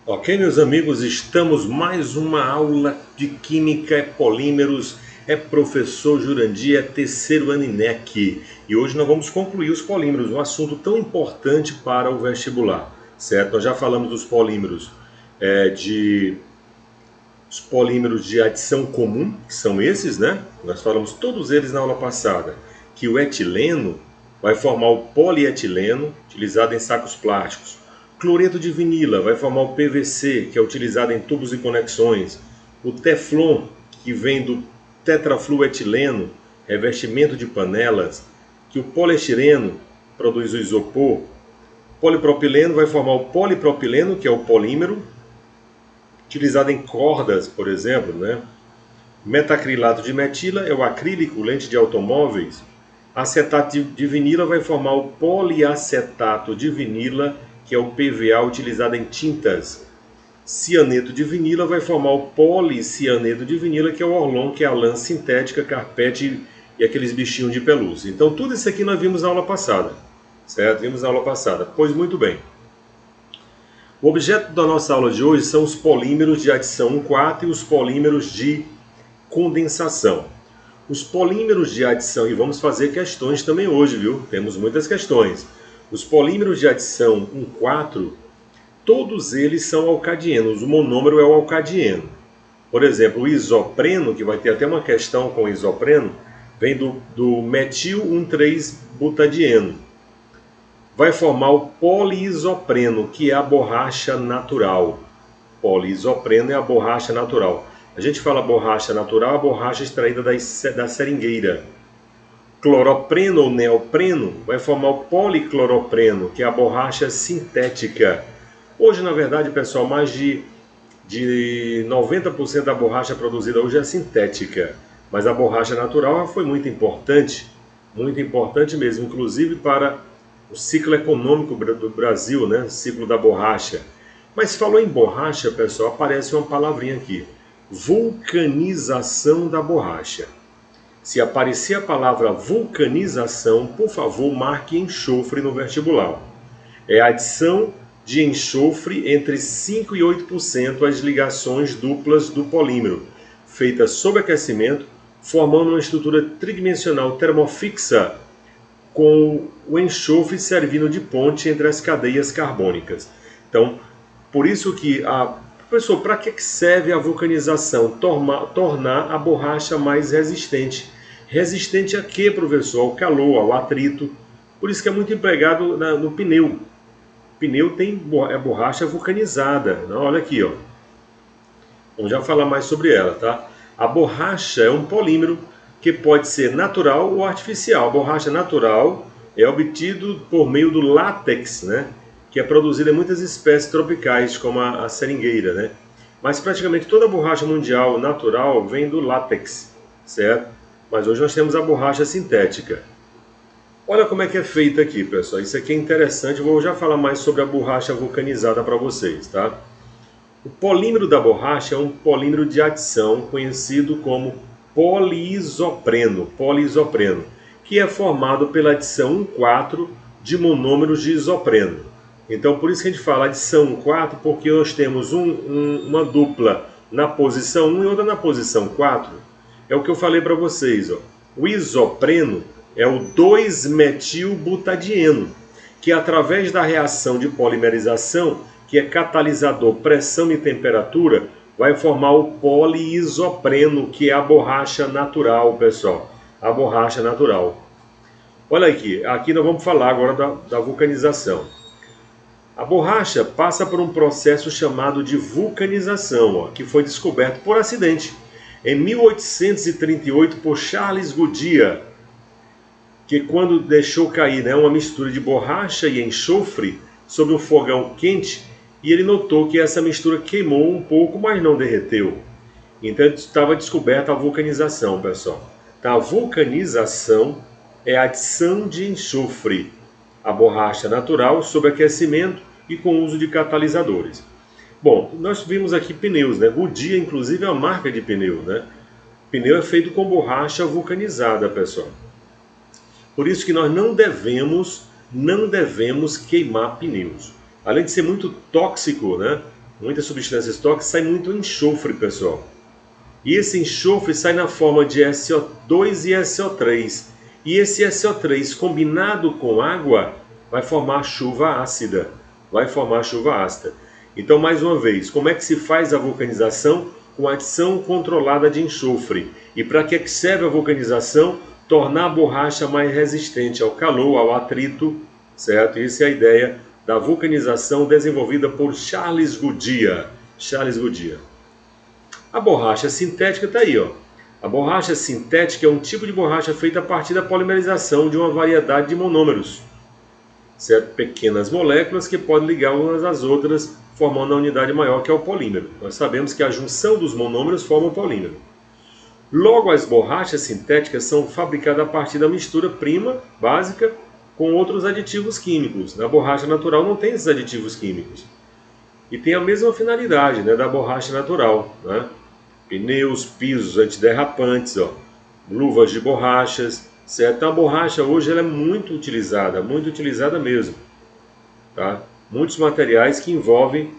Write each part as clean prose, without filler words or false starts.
Ok, meus amigos, estamos mais uma aula de Química e Polímeros. É professor Jurandir, é terceiro ano INEC. E hoje nós vamos concluir os polímeros, um assunto tão importante para o vestibular, certo? Nós já falamos dos polímeros, os polímeros de adição comum, que são esses, né? Nós falamos todos eles na aula passada, que o etileno vai formar o polietileno, utilizado em sacos plásticos. Cloreto de vinila vai formar o PVC, que é utilizado em tubos e conexões. O teflon, que vem do tetrafluetileno, revestimento de panelas. Que o poliestireno produz o isopor. Polipropileno vai formar o polipropileno, que é o polímero, utilizado em cordas, por exemplo, né? Metacrilato de metila é o acrílico, lente de automóveis. Acetato de vinila vai formar o poliacetato de vinila, que é o PVA utilizado em tintas. Cianeto de vinila vai formar o policianeto de vinila, que é o Orlon, que é a lã sintética, carpete e aqueles bichinhos de pelúcia. Então tudo isso aqui nós vimos na aula passada, certo? Vimos na aula passada. Pois muito bem. O objeto da nossa aula de hoje são os polímeros de adição 1,4 e os polímeros de condensação. Os polímeros de adição, e vamos fazer questões também hoje, viu? Temos muitas questões. Os polímeros de adição 1,4, todos eles são alcadienos, o monômero é o alcadieno. Por exemplo, o isopreno, que vai ter até uma questão com o isopreno, vem do metil 1,3-butadieno. Vai formar o poliisopreno, que é a borracha natural. Poliisopreno é a borracha natural. A gente fala borracha natural, a borracha extraída da seringueira. Cloropreno ou neopreno vai formar o policloropreno, que é a borracha sintética. Hoje, na verdade, pessoal, mais de 90% da borracha produzida hoje é sintética. Mas a borracha natural foi muito importante mesmo, inclusive para o ciclo econômico do Brasil, né? Ciclo da borracha. Mas falou em borracha, pessoal, aparece uma palavrinha aqui. Vulcanização da borracha. Se aparecer a palavra vulcanização, por favor, marque enxofre no vestibular. É a adição de enxofre entre 5% e 8% às ligações duplas do polímero, feita sob aquecimento, formando uma estrutura tridimensional termofixa, com o enxofre servindo de ponte entre as cadeias carbônicas. Então, por isso que professor, para que serve a vulcanização? Tornar a borracha mais resistente. Resistente a quê, professor? Ao calor, ao atrito. Por isso que é muito empregado no pneu. O pneu tem borracha vulcanizada. Olha aqui, ó. Vamos já falar mais sobre ela, tá? A borracha é um polímero que pode ser natural ou artificial. A borracha natural é obtido por meio do látex, né? Que é produzida em muitas espécies tropicais, como a seringueira, né? Mas praticamente toda a borracha mundial natural vem do látex, certo? Mas hoje nós temos a borracha sintética. Olha como é que é feita aqui, pessoal. Isso aqui é interessante. Eu vou já falar mais sobre a borracha vulcanizada para vocês, tá? O polímero da borracha é um polímero de adição conhecido como poliisopreno, que é formado pela adição 1,4 de monômeros de isopreno. Então, por isso que a gente fala adição 1,4, porque nós temos uma dupla na posição 1 e outra na posição 4. É o que eu falei para vocês. Ó. O isopreno é o 2-metilbutadieno, que através da reação de polimerização, que é catalisador, pressão e temperatura, vai formar o poliisopreno, que é a borracha natural, pessoal. A borracha natural. Olha aqui nós vamos falar agora da vulcanização. A borracha passa por um processo chamado de vulcanização, que foi descoberto por acidente em 1838 por Charles Goodyear, que quando deixou cair uma mistura de borracha e enxofre sobre um fogão quente, e ele notou que essa mistura queimou um pouco, mas não derreteu. Então estava descoberta a vulcanização, pessoal. Então, a vulcanização é a adição de enxofre à borracha natural sob aquecimento e com uso de catalisadores. Bom, nós vimos aqui pneus, né? Goodyear, inclusive, é uma marca de pneu, né? Pneu é feito com borracha vulcanizada, pessoal. Por isso que nós não devemos queimar pneus. Além de ser muito tóxico, né? muitas substâncias tóxicas, sai muito enxofre, pessoal. E esse enxofre sai na forma de SO2 e SO3. E esse SO3 combinado com água vai formar chuva ácida. Então, mais uma vez, como é que se faz a vulcanização? Com adição controlada de enxofre. E para que serve a vulcanização? Tornar a borracha mais resistente ao calor, ao atrito, certo? Essa é a ideia da vulcanização desenvolvida por Charles Goodyear. A borracha sintética está aí, ó. A borracha sintética é um tipo de borracha feita a partir da polimerização de uma variedade de monômeros, certo? Pequenas moléculas que podem ligar umas às outras, formando a unidade maior que é o polímero. Nós sabemos que a junção dos monômeros forma o polímero. Logo, as borrachas sintéticas são fabricadas a partir da mistura prima, básica, com outros aditivos químicos. Na borracha natural não tem esses aditivos químicos. E tem a mesma finalidade, né, da borracha natural, né? Pneus, pisos antiderrapantes, ó, luvas de borrachas, certo? Então, a borracha hoje ela é muito utilizada mesmo, tá? Muitos materiais que envolvem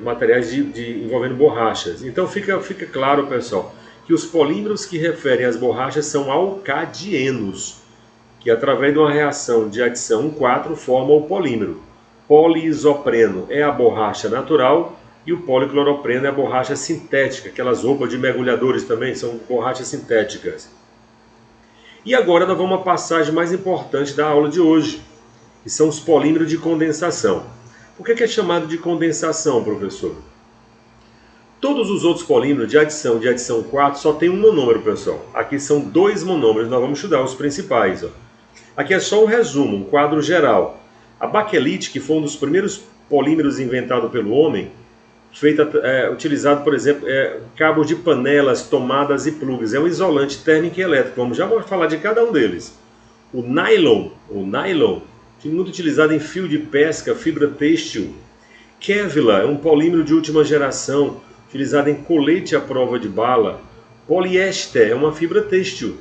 materiais envolvendo borrachas. Então fica claro, pessoal, que os polímeros que referem às borrachas são alcadienos, que através de uma reação de adição 4 formam o polímero. Poliisopreno é a borracha natural e o policloropreno é a borracha sintética. Aquelas roupas de mergulhadores também são borrachas sintéticas. E agora nós vamos a uma passagem mais importante da aula de hoje, que são os polímeros de condensação. Por que é chamado de condensação, professor? Todos os outros polímeros de adição 4 só tem um monômero, pessoal. Aqui são 2 monômeros, nós vamos estudar os principais, ó. Aqui é só um resumo, um quadro geral. A baquelite, que foi um dos primeiros polímeros inventado pelo homem, utilizado, por exemplo, cabos de panelas, tomadas e plugs. É um isolante térmico e elétrico. Vamos já falar de cada um deles. O nylon, muito utilizado em fio de pesca, fibra têxtil. Kevlar é um polímero de última geração, utilizado em colete à prova de bala. Poliéster é uma fibra têxtil,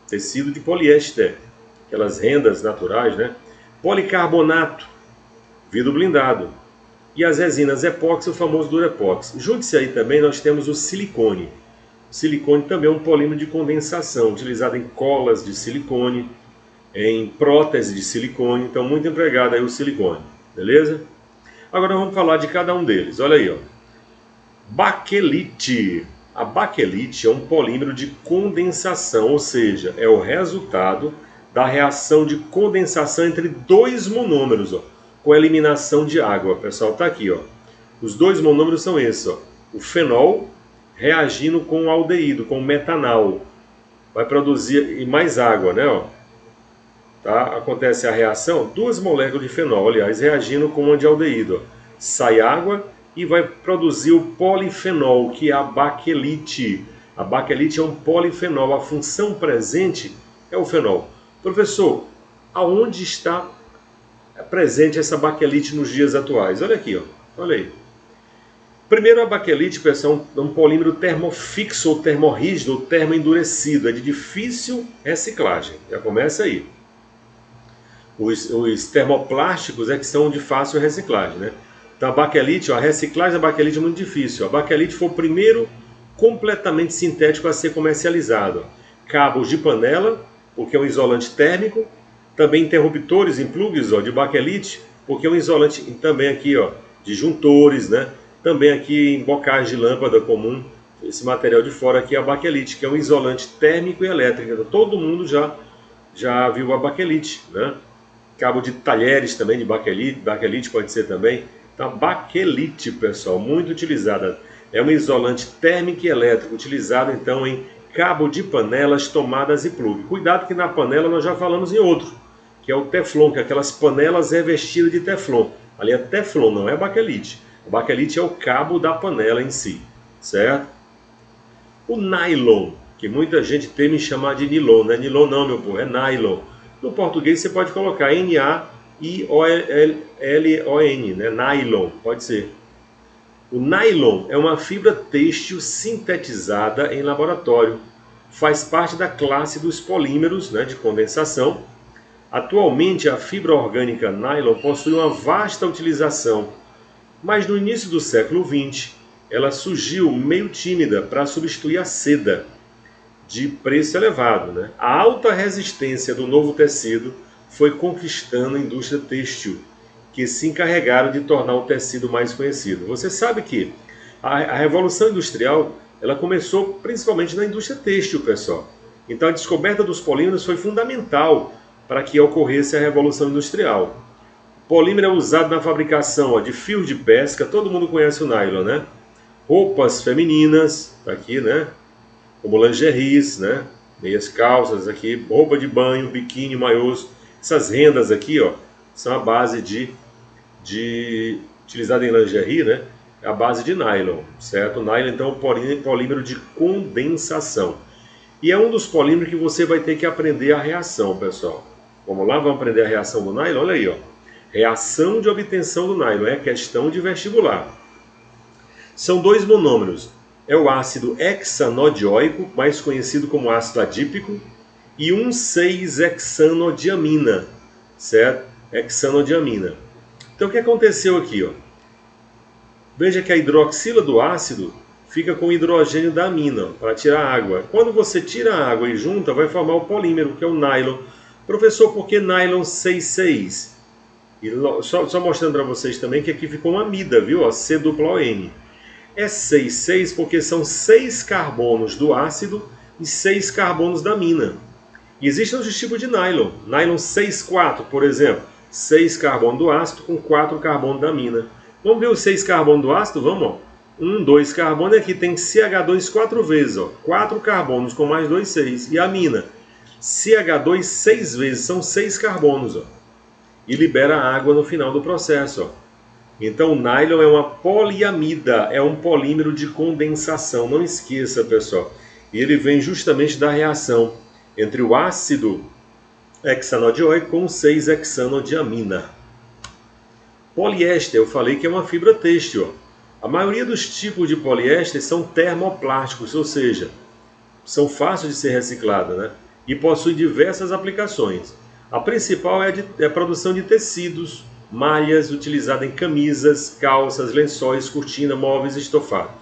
tecido de poliéster, aquelas rendas naturais, né? Policarbonato, vidro blindado. E as resinas epóxi, o famoso Durepox. Junte-se aí também, nós temos o silicone. O silicone também é um polímero de condensação, utilizado em colas de silicone, em prótese de silicone. Então, muito empregado aí o silicone, beleza? Agora vamos falar de cada um deles. Olha aí, ó. Baquelite. A baquelite é um polímero de condensação, ou seja, é o resultado da reação de condensação entre 2 monômeros, ó, com a eliminação de água. Pessoal, tá aqui, ó. Os 2 monômeros são esses, ó. O fenol reagindo com o aldeído, com o metanal. Vai produzir mais água, né, ó. Tá? Acontece a reação, 2 moléculas de fenol, aliás, reagindo com uma de aldeído, ó. Sai água e vai produzir o polifenol, que é a baquelite. A baquelite é um polifenol, a função presente é o fenol. Professor, aonde está presente essa baquelite nos dias atuais? Olha aqui, ó. Olha aí. Primeiro, a baquelite, pessoal, é um polímero termofixo ou termorrígido ou termoendurecido. É de difícil reciclagem. Já começa aí. Os termoplásticos é que são de fácil reciclagem, né? Então, a baquelite, ó, a reciclagem da baquelite é muito difícil. A baquelite foi o primeiro completamente sintético a ser comercializado. Cabos de panela, porque é um isolante térmico. Também interruptores em plugs, ó, de baquelite, porque é um isolante também aqui, ó, disjuntores, né? Também aqui em bocais de lâmpada comum, esse material de fora aqui é a baquelite, que é um isolante térmico e elétrico. Então, todo mundo já viu a baquelite, né? Cabo de talheres também de baquelite pode ser também. Então, a baquelite, pessoal, muito utilizada. É um isolante térmico e elétrico, utilizado então em cabo de panelas, tomadas e plug. Cuidado que na panela nós já falamos em outro, que é o teflon, que é aquelas panelas revestidas de teflon. Ali é teflon, não é baquelite. O baquelite é o cabo da panela em si, certo? O nylon, que muita gente teme chamar de nilon, não é nilon não, meu povo, é nylon. No português você pode colocar N-A-I-L-O-N, né? Nylon, pode ser. O nylon é uma fibra têxtil sintetizada em laboratório. Faz parte da classe dos polímeros, né, de condensação. Atualmente, a fibra orgânica nylon possui uma vasta utilização. Mas no início do século XX, ela surgiu meio tímida para substituir a seda, de preço elevado, né? A alta resistência do novo tecido foi conquistando a indústria têxtil, que se encarregaram de tornar o tecido mais conhecido. Você sabe que a Revolução Industrial ela começou principalmente na indústria têxtil, pessoal. Então a descoberta dos polímeros foi fundamental para que ocorresse a Revolução Industrial. O polímero é usado na fabricação de fios de pesca, todo mundo conhece o nylon, né? Roupas femininas, tá aqui, né? Como lingeries, né? Meias calças aqui, roupa de banho, biquíni, maiôs. Essas rendas aqui, ó, são a base utilizada em lingerie, né? É a base de nylon, certo? O nylon, então, é um polímero de condensação. E é um dos polímeros que você vai ter que aprender a reação, pessoal. Vamos lá, vamos aprender a reação do nylon? Olha aí, ó. Reação de obtenção do nylon, é questão de vestibular. São dois monômeros. É o ácido hexanodioico, mais conhecido como ácido adípico, e 1,6-hexanodiamina, certo? Hexanodiamina. Então o que aconteceu aqui, ó? Veja que a hidroxila do ácido fica com o hidrogênio da amina, para tirar a água. Quando você tira a água e junta, vai formar o polímero, que é o nylon. Professor, por que nylon 6,6? E só mostrando para vocês também que aqui ficou uma amida, viu? Ó, C-O-N. É 6,6 porque são 6 carbonos do ácido e 6 carbonos da amina. E existem outros tipos de nylon. Nylon 6,4, por exemplo. 6 carbonos do ácido com 4 carbonos da amina. Vamos ver os 6 carbonos do ácido? Vamos, ó. 2 carbonos, aqui tem CH2 4 vezes, ó. 4 carbonos com mais 2, 6. E a amina? CH2 6 vezes, são 6 carbonos, ó. E libera água no final do processo, ó. Então o nylon é uma poliamida, é um polímero de condensação. Não esqueça, pessoal. E ele vem justamente da reação entre o ácido hexanodioico com 6-hexanodiamina. Poliéster, eu falei que é uma fibra têxtil. A maioria dos tipos de poliéster são termoplásticos, ou seja, são fáceis de ser reciclados, né? E possuem diversas aplicações. A principal é a produção de tecidos, malhas utilizadas em camisas, calças, lençóis, cortina, móveis e estofados.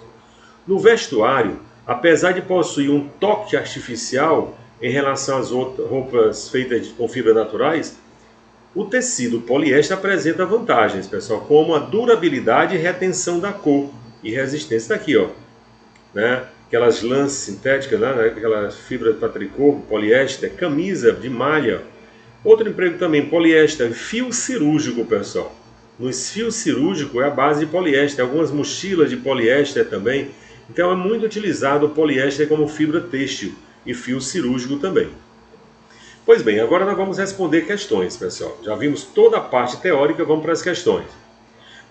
No vestuário, apesar de possuir um toque artificial em relação às roupas feitas com fibras naturais, o tecido poliéster apresenta vantagens, pessoal, como a durabilidade e retenção da cor e resistência. Está aqui, ó, né? Aquelas lãs sintéticas, né? Aquelas fibras para tricô, poliéster, camisa de malha. Outro emprego também, poliéster, fio cirúrgico, pessoal. Nos fios cirúrgicos é a base de poliéster, algumas mochilas de poliéster também. Então é muito utilizado o poliéster como fibra têxtil e fio cirúrgico também. Pois bem, agora nós vamos responder questões, pessoal. Já vimos toda a parte teórica, vamos para as questões.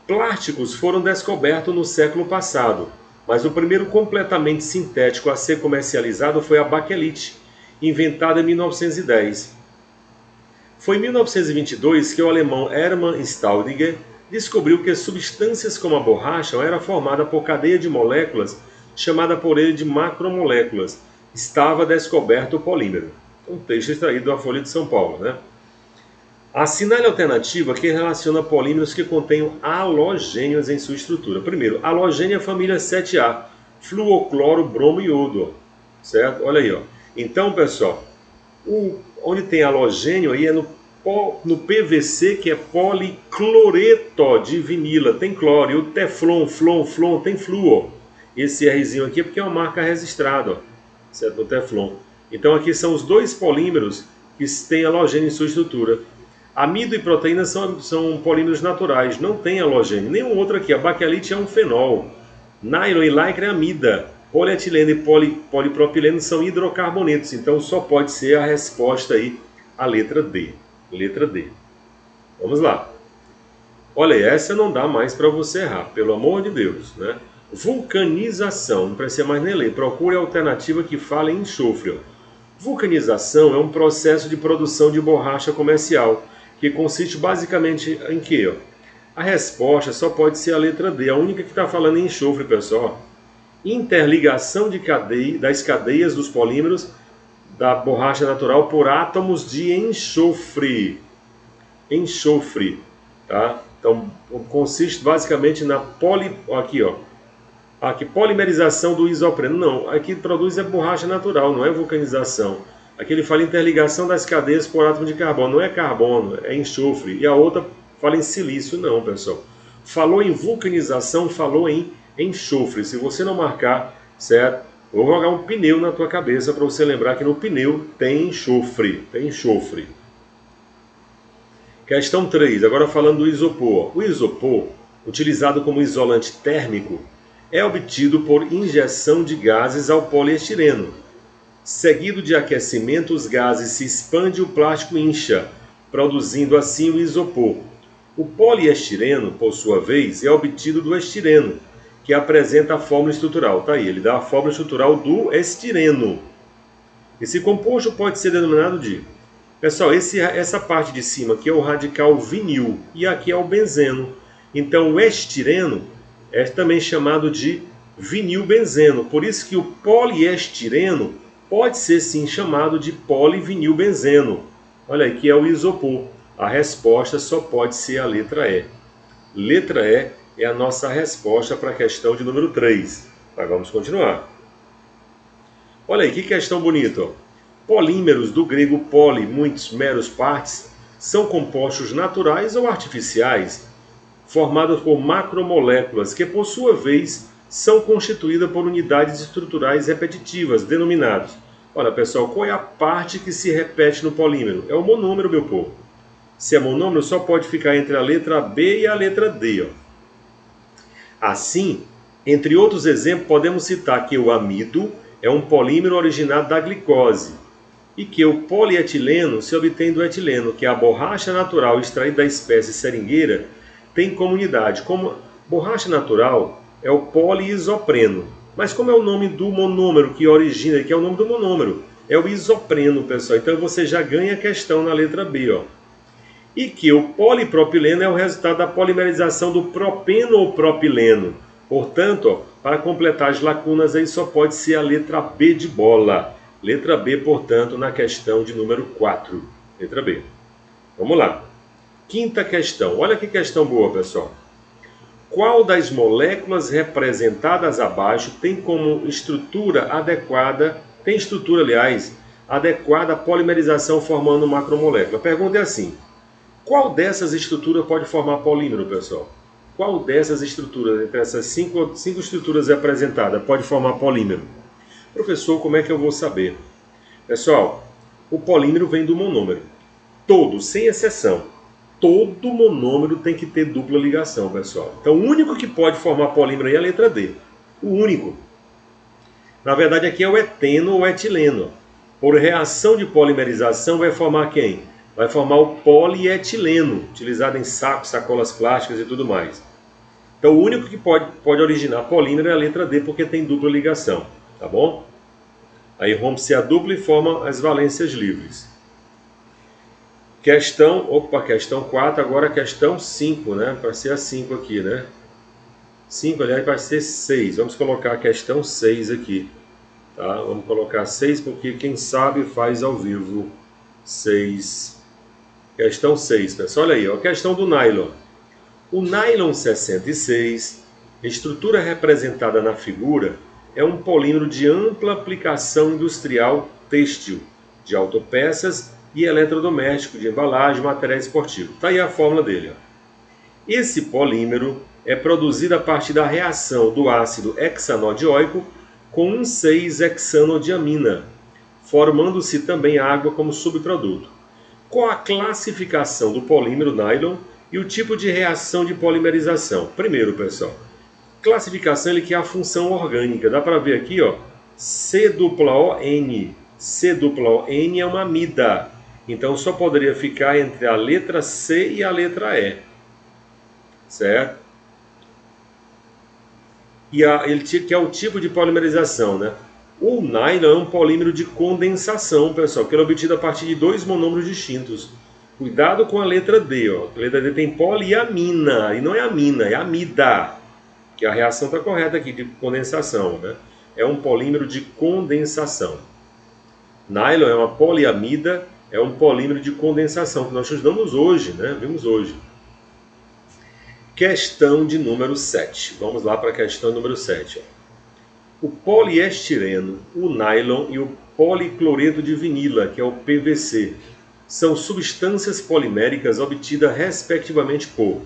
Plásticos foram descobertos no século passado, mas o primeiro completamente sintético a ser comercializado foi a baquelite, inventada em 1910. Foi em 1922 que o alemão Hermann Staudinger descobriu que substâncias como a borracha eram formadas por cadeia de moléculas, chamada por ele de macromoléculas. Estava descoberto o polímero. Um texto extraído da Folha de São Paulo, né? Assinale a alternativa que relaciona polímeros que contenham halogênios em sua estrutura. Primeiro, halogênio é a família 7A, fluocloro, bromo e iodo, certo? Olha aí, ó. Então, pessoal, onde tem halogênio aí é no PVC, que é policloreto de vinila, tem cloro. E o teflon, flon, tem flúor. Esse Rzinho aqui é porque é uma marca registrada, ó, certo? No teflon. Então aqui são os dois polímeros que têm halogênio em sua estrutura. Amido e proteína são polímeros naturais, não tem halogênio. Nenhum outro aqui. A baquelite é um fenol. Nylon e lycra é amida. Polietileno e polipropileno são hidrocarbonetos. Então só pode ser a resposta aí, a letra D. Letra D. Vamos lá. Olha, essa não dá mais para você errar, pelo amor de Deus, né? Vulcanização, não precisa mais nem ler. Procure a alternativa que fala em enxofre, ó. Vulcanização é um processo de produção de borracha comercial, que consiste basicamente em quê? Ó? A resposta só pode ser a letra D, a única que está falando em enxofre, pessoal. Interligação das cadeias dos polímeros da borracha natural por átomos de enxofre. Enxofre, tá? Então, consiste basicamente na polimerização do isopreno. Não, aqui produz é borracha natural, não é vulcanização. Aqui ele fala interligação das cadeias por átomo de carbono. Não é carbono, é enxofre. E a outra fala em silício. Não, pessoal. Falou em vulcanização, falou em enxofre. Se você não marcar, certo? Vou jogar um pneu na tua cabeça para você lembrar que no pneu tem enxofre. Tem enxofre. Questão 3. Agora falando do isopor. O isopor, utilizado como isolante térmico, é obtido por injeção de gases ao poliestireno. Seguido de aquecimento, os gases se expandem e o plástico incha, produzindo assim o isopor. O poliestireno, por sua vez, é obtido do estireno, que apresenta a fórmula estrutural. Tá aí, ele dá a fórmula estrutural do estireno. Esse composto pode ser denominado de... Pessoal, essa parte de cima aqui é o radical vinil e aqui é o benzeno. Então o estireno é também chamado de vinilbenzeno. Por isso que o poliestireno pode ser sim chamado de polivinilbenzeno. Olha aí, que é o isopor. A resposta só pode ser a letra E. Letra E é a nossa resposta para a questão de número 3. Mas vamos continuar. Olha aí, que questão bonita. Polímeros, do grego poli, muitos, meros, partes, são compostos naturais ou artificiais, formados por macromoléculas que, por sua vez, são constituídas por unidades estruturais repetitivas, denominadas. Olha, pessoal, qual é a parte que se repete no polímero? É o monômero, meu povo. Se é monômero, só pode ficar entre a letra B e a letra D. Ó. Assim, entre outros exemplos, podemos citar que o amido é um polímero originado da glicose e que o polietileno se obtém do etileno, que é a borracha natural extraída da espécie seringueira, tem como unidade. Como borracha natural é o poliisopreno. Mas como é o nome do monômero que origina, que é o nome do monômero? É o isopreno, pessoal. Então você já ganha a questão na letra B, ó. E que o polipropileno é o resultado da polimerização do propeno ou propileno. Portanto, ó, para completar as lacunas aí só pode ser a letra B de bola. Letra B, portanto, na questão de número 4. Letra B. Vamos lá. Quinta questão. Olha que questão boa, pessoal. Qual das moléculas representadas abaixo tem como estrutura adequada, adequada à polimerização formando macromolécula? A pergunta é assim. Qual dessas estruturas pode formar polímero, pessoal? Qual dessas estruturas, entre essas cinco estruturas representadas, pode formar polímero? Professor, como é que eu vou saber? Pessoal, o polímero vem do monômero. Todos, sem exceção. Todo monômero tem que ter dupla ligação, pessoal. Então, o único que pode formar polímero aí é a letra D. O único. Na verdade, aqui é o eteno ou etileno. Por reação de polimerização, vai formar quem? Vai formar o polietileno, utilizado em sacos, sacolas plásticas e tudo mais. Então, o único que pode originar polímero é a letra D, porque tem dupla ligação. Tá bom? Aí rompe-se a dupla e forma as valências livres. Questão 4, agora questão 5, né? Para ser a 5 aqui, né? 5, aliás, vai ser 6. Vamos colocar a questão 6 aqui. Tá? Vamos colocar 6 porque quem sabe faz ao vivo. 6. Questão 6, pessoal. Olha aí, ó, a questão do nylon. O nylon 66, estrutura representada na figura, é um polímero de ampla aplicação industrial têxtil, de autopeças e eletrodoméstico, de embalagem, material esportivo. Está aí a fórmula dele. Ó. Esse polímero é produzido a partir da reação do ácido hexanodioico com 1,6-hexanodiamina, formando-se também água como subproduto. Qual a classificação do polímero nylon e o tipo de reação de polimerização? Primeiro, pessoal, classificação ele que é a função orgânica. Dá para ver aqui, ó, C-O-N. C-O-N é uma amida. Então só poderia ficar entre a letra C e a letra E. Certo? E ele que é o tipo de polimerização, né? O nylon é um polímero de condensação, pessoal, que é obtido a partir de 2 monômeros distintos. Cuidado com a letra D, ó. A letra D tem poliamina, e não é amina, é amida. Que a reação está correta aqui, de condensação, né? É um polímero de condensação. Nylon é uma poliamida, é um polímero de condensação, que nós estudamos hoje, né? Vimos hoje. Questão de número 7. Vamos lá para a questão número 7. O poliestireno, o nylon e o policloreto de vinila, que é o PVC, são substâncias poliméricas obtidas respectivamente por...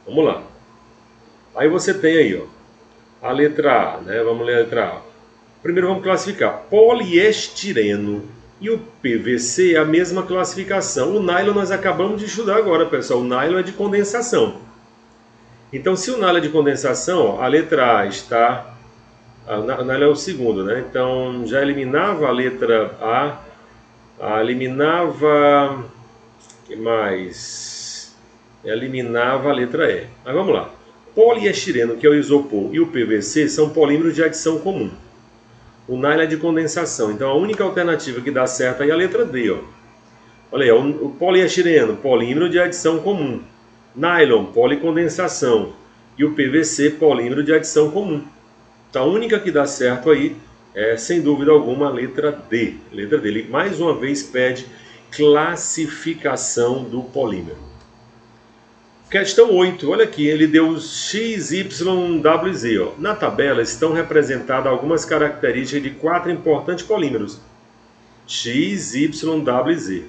Vamos lá. Aí você tem aí, ó, a letra A, né? Vamos ler a letra A. Primeiro vamos classificar. Poliestireno e o PVC é a mesma classificação. O nylon nós acabamos de estudar agora, pessoal. O nylon é de condensação. Então, se o nylon é de condensação, a letra A está... O nylon é o segundo, né? Então, já eliminava a letra A. Eliminava... O que mais? Eliminava a letra E. Mas vamos lá. Poliestireno, que é o isopor, e o PVC são polímeros de adição comum. O nylon é de condensação. Então, a única alternativa que dá certo aí é a letra D, ó. Olha aí, o poliestireno, polímero de adição comum. Nylon, policondensação. E o PVC, polímero de adição comum. Então, a única que dá certo aí é, sem dúvida alguma, a letra D. Letra D. Ele, mais uma vez, pede classificação do polímero. Questão 8. Olha aqui, ele deu X, Y, W, Z. Ó. Na tabela estão representadas algumas características de 4 importantes polímeros. X, Y, W e Z.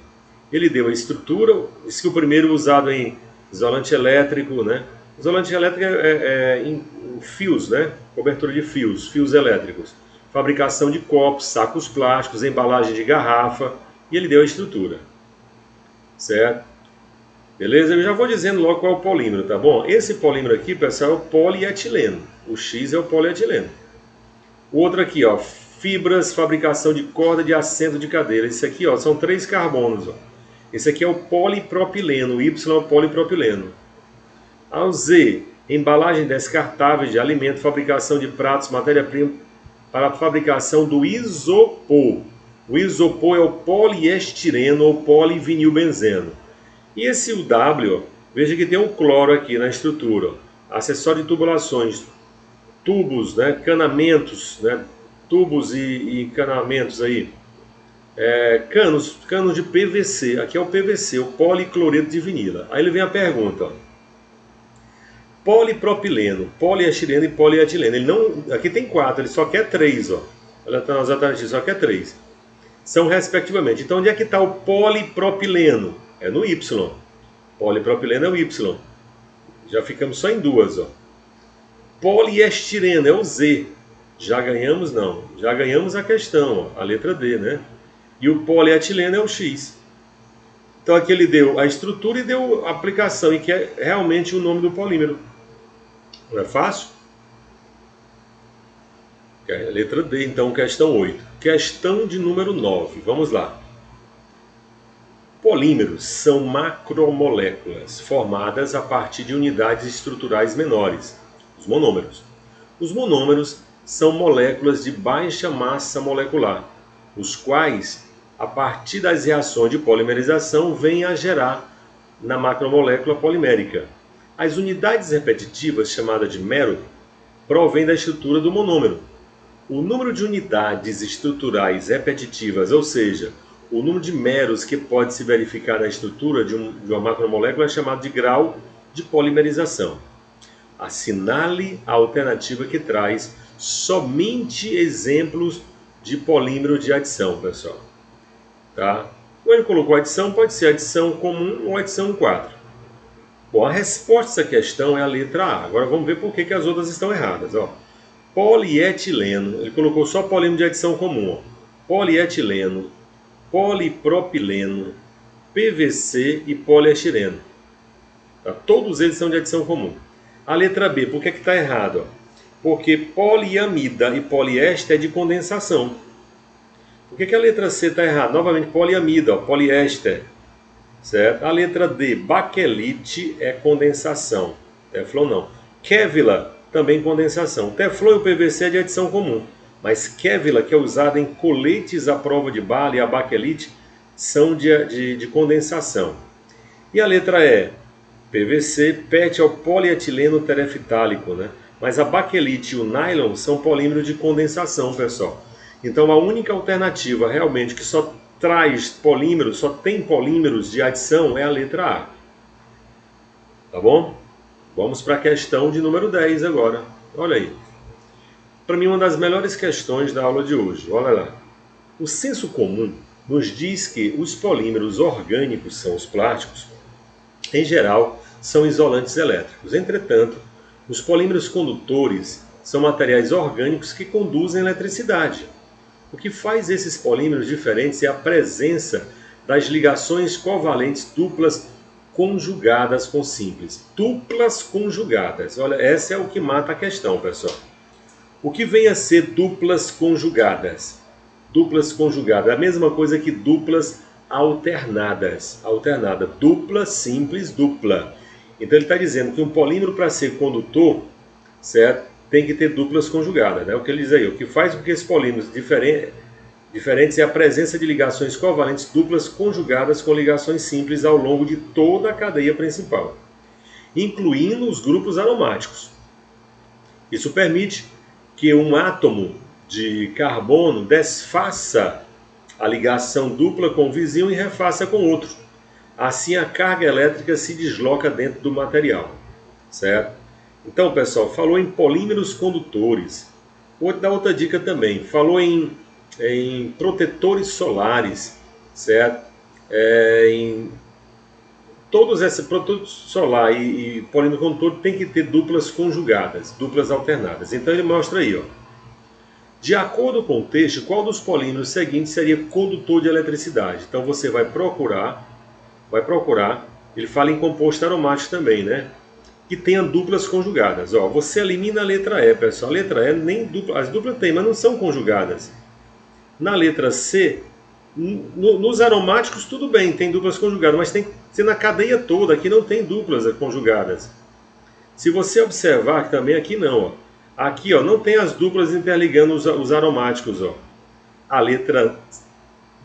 Ele deu a estrutura, isso que o primeiro usado em isolante elétrico, né? Isolante elétrico em fios, né? Cobertura de fios elétricos. Fabricação de copos, sacos plásticos, embalagem de garrafa. E ele deu a estrutura. Certo? Beleza? Eu já vou dizendo logo qual é o polímero, tá bom? Esse polímero aqui, pessoal, é o polietileno. O X é o polietileno. O outro aqui, ó, fibras, fabricação de corda de assento de cadeira. Esse aqui, ó, são 3 carbonos, ó. Esse aqui é o polipropileno, o Y é o polipropileno. Ao Z, embalagem descartável de alimento, fabricação de pratos, matéria-prima para a fabricação do isopor. O isopor é o poliestireno ou polivinilbenzeno. E esse o W, ó, veja que tem um cloro aqui na estrutura. Ó. Acessório de tubulações, tubos, né, canamentos, né, tubos e canamentos aí. Canos de PVC. Aqui é o PVC, o policloreto de vinila. Aí ele vem a pergunta, ó. Polipropileno, poliestireno e polietileno. Ele não, aqui tem 4, ele só quer 3, ó. Olha, tá nas alternativas, só quer 3. São respectivamente. Então, onde é que está o polipropileno? É no Y. Polipropileno é o Y. Já ficamos só em 2, ó. Poliestireno é o Z. Já ganhamos, não. Já ganhamos a questão, ó, a letra D, né? E o polietileno é o X. Então, aqui ele deu a estrutura e deu a aplicação, e que é realmente o nome do polímero. Não é fácil? É a letra D, então, questão 8. Questão de número 9. Vamos lá. Polímeros são macromoléculas formadas a partir de unidades estruturais menores, os monômeros. Os monômeros são moléculas de baixa massa molecular, os quais, a partir das reações de polimerização, vêm a gerar na macromolécula polimérica. As unidades repetitivas, chamadas de mero, provêm da estrutura do monômero. O número de unidades estruturais repetitivas, ou seja, o número de meros que pode se verificar na estrutura de uma macromolécula é chamado de grau de polimerização. Assinale a alternativa que traz somente exemplos de polímero de adição, pessoal. Tá? Quando ele colocou adição, pode ser adição comum ou adição 4. Bom, a resposta a essa questão é a letra A. Agora vamos ver por que as outras estão erradas. Ó. Polietileno, ele colocou só polímero de adição comum. Ó. Polietileno, polipropileno, PVC e poliestireno. Tá? Todos eles são de adição comum. A letra B, por que está errado? Ó? Porque poliamida e poliéster é de condensação. Por que a letra C está errada? Novamente, poliamida, ó, poliéster. Certo? A letra D, baquelite é condensação. Teflon não. Kevlar também condensação. Teflon e o PVC é de adição comum. Mas Kevlar, que é usado em coletes à prova de bala, e a baquelite são de condensação. E a letra E, PVC, PET é o polietileno tereftálico, né? Mas a baquelite e o nylon são polímeros de condensação, pessoal. Então a única alternativa realmente que só traz polímeros, só tem polímeros de adição é a letra A. Tá bom? Vamos para a questão de número 10 agora. Olha aí. Para mim, uma das melhores questões da aula de hoje. Olha lá. O senso comum nos diz que os polímeros orgânicos são os plásticos, em geral, são isolantes elétricos. Entretanto, os polímeros condutores são materiais orgânicos que conduzem eletricidade. O que faz esses polímeros diferentes é a presença das ligações covalentes duplas conjugadas com simples. Duplas conjugadas. Olha, essa é o que mata a questão, pessoal. O que vem a ser duplas conjugadas? Duplas conjugadas é a mesma coisa que duplas alternadas. Alternada. Dupla, simples, dupla. Então ele está dizendo que um polímero, para ser condutor, certo, tem que ter duplas conjugadas, né? O que ele diz aí, o que faz com que esses polímeros diferentes é a presença de ligações covalentes duplas conjugadas com ligações simples ao longo de toda a cadeia principal, incluindo os grupos aromáticos. Isso permite que um átomo de carbono desfaça a ligação dupla com o vizinho e refaça com outro. Assim a carga elétrica se desloca dentro do material, certo? Então, pessoal, falou em polímeros condutores. Vou dar outra dica também. Falou em protetores solares, certo? Em todos esses protetores solar e polímero condutor tem que ter duplas conjugadas, duplas alternadas. Então ele mostra aí, ó. De acordo com o texto, qual dos polímeros seguintes seria condutor de eletricidade? Então você vai procurar, ele fala em composto aromático também, né? Que tenha duplas conjugadas. Ó, você elimina a letra E, pessoal. A letra E nem dupla, as duplas tem, mas não são conjugadas. Na letra C, nos aromáticos tudo bem, tem duplas conjugadas, mas tem que ser na cadeia toda, aqui não tem duplas conjugadas. Se você observar que também aqui não, ó. Aqui, ó, não tem as duplas interligando os aromáticos, ó. A letra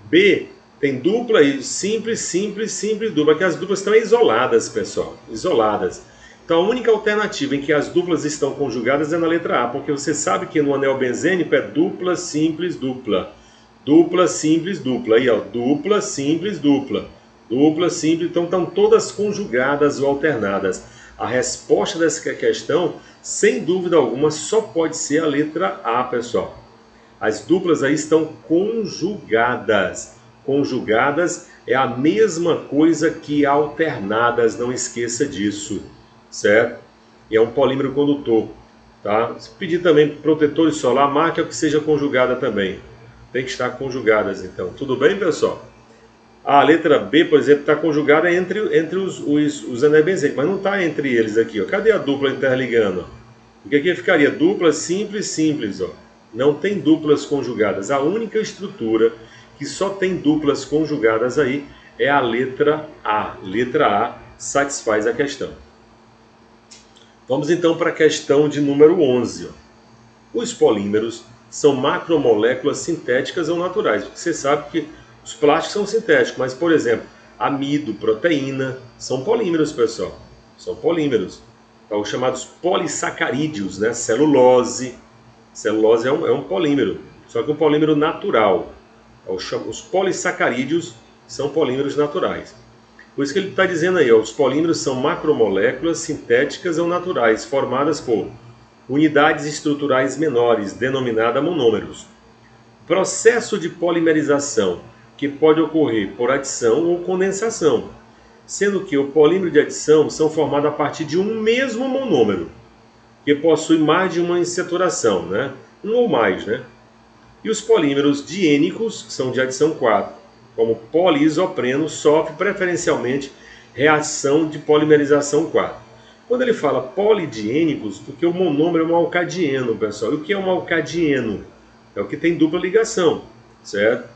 B tem dupla e simples, simples, simples, dupla. Aqui as duplas estão isoladas, pessoal, isoladas. Então a única alternativa em que as duplas estão conjugadas é na letra A, porque você sabe que no anel benzênico é dupla, simples, dupla. Dupla, simples, dupla. Aí, ó, dupla, simples, dupla. Dupla, simples, então estão todas conjugadas ou alternadas. A resposta dessa questão, sem dúvida alguma, só pode ser a letra A, pessoal. As duplas aí estão conjugadas. Conjugadas é a mesma coisa que alternadas, não esqueça disso. Certo? E é um polímero condutor, tá? Se pedir também protetores solar, marca que seja conjugada também. Tem que estar conjugadas, então. Tudo bem, pessoal? A letra B, por exemplo, está conjugada entre os anéis benzênicos, mas não está entre eles aqui, ó. Cadê a dupla interligando? Porque aqui ficaria dupla, simples, simples, ó. Não tem duplas conjugadas. A única estrutura que só tem duplas conjugadas aí é a letra A. Letra A satisfaz a questão. Vamos então para a questão de número 11. Os polímeros são macromoléculas sintéticas ou naturais. Você sabe que os plásticos são sintéticos, mas, por exemplo, amido, proteína, são polímeros, pessoal. São polímeros. Então, os chamados polissacarídeos, né? Celulose. Celulose é um polímero, só que um polímero natural. Os polissacarídeos são polímeros naturais. Por isso que ele está dizendo aí, ó, os polímeros são macromoléculas sintéticas ou naturais, formadas por unidades estruturais menores, denominadas monômeros. Processo de polimerização, que pode ocorrer por adição ou condensação, sendo que o polímero de adição são formados a partir de um mesmo monômero, que possui mais de uma insaturação, né? Um ou mais, né? E os polímeros diênicos, que são de adição 4, como poliisopreno, sofre preferencialmente reação de polimerização 4. Quando ele fala polidiênicos, porque o monômero é um alcadieno, pessoal. E o que é um alcadieno? É o que tem dupla ligação, certo?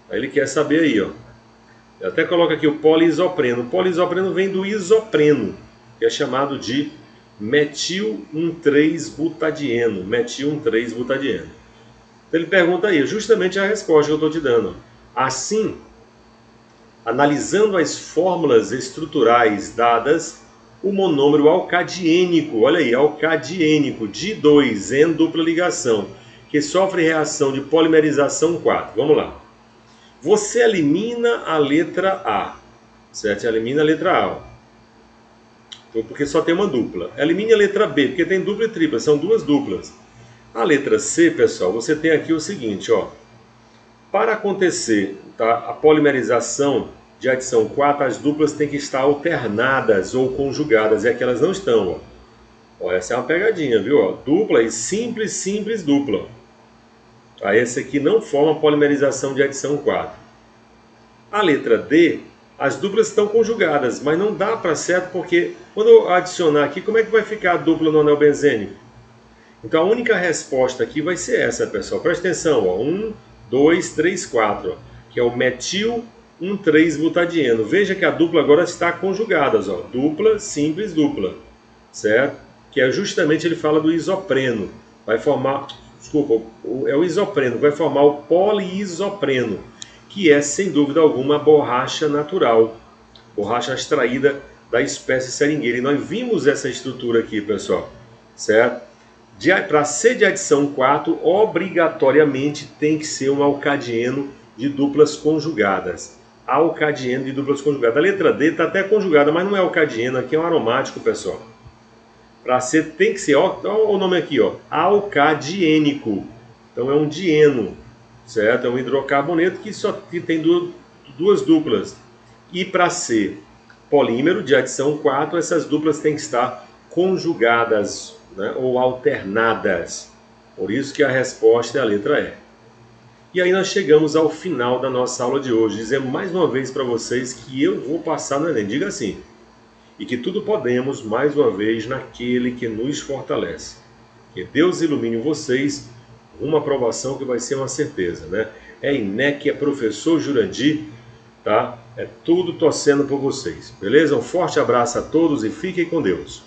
Aí ele quer saber aí, ó. Eu até coloco aqui o poliisopreno. O poliisopreno vem do isopreno, que é chamado de metil 1,3-butadieno. Metil 1,3-butadieno. Então ele pergunta aí, justamente a resposta que eu estou te dando. Assim, analisando as fórmulas estruturais dadas, o monômero alcadiênico, olha aí, alcadiênico, di2N dupla ligação, que sofre reação de polimerização 4. Vamos lá. Você elimina a letra A, certo? Elimina a letra A. Ó. porque só tem uma dupla. Elimine a letra B, porque tem dupla e tripla, são duas duplas. A letra C, pessoal, você tem aqui o seguinte, ó. Para acontecer, tá, a polimerização de adição 4, as duplas têm que estar alternadas ou conjugadas, e aqui elas não estão, ó. Ó, essa é uma pegadinha, viu? Ó, dupla e simples, simples, dupla. Aí esse aqui não forma polimerização de adição 4. A letra D, as duplas estão conjugadas, mas não dá para certo porque quando eu adicionar aqui, como é que vai ficar a dupla no anel benzênico? Então a única resposta aqui vai ser essa, pessoal. Presta atenção, ó. 1, 2, 3, 4, ó, que é o metil 1,3-butadieno. Veja que a dupla agora está conjugada, ó. Dupla, simples, dupla, certo? Que é justamente, ele fala do isopreno. Vai formar, desculpa, é o isopreno, vai formar o poliisopreno, que é, sem dúvida alguma, a borracha natural, borracha extraída da espécie seringueira. E nós vimos essa estrutura aqui, pessoal, certo? Para ser de adição 4, obrigatoriamente tem que ser um alcadieno de duplas conjugadas. Alcadieno de duplas conjugadas. A letra D está até conjugada, mas não é alcadieno, aqui é um aromático, pessoal. Para ser, tem que ser, ó o nome aqui, ó, alcadiênico. Então é um dieno, certo? É um hidrocarboneto que tem duas duplas. E para ser polímero de adição 4, essas duplas têm que estar conjugadas, né, ou alternadas. Por isso que a resposta é a letra E. E aí nós chegamos ao final da nossa aula de hoje. Dizer mais uma vez para vocês que eu vou passar no Enem. Diga assim. E que tudo podemos, mais uma vez, naquele que nos fortalece. Que Deus ilumine vocês, uma aprovação que vai ser uma certeza, né? É INEC, é professor Jurandir, tá? É tudo torcendo por vocês, beleza? Um forte abraço a todos e fiquem com Deus.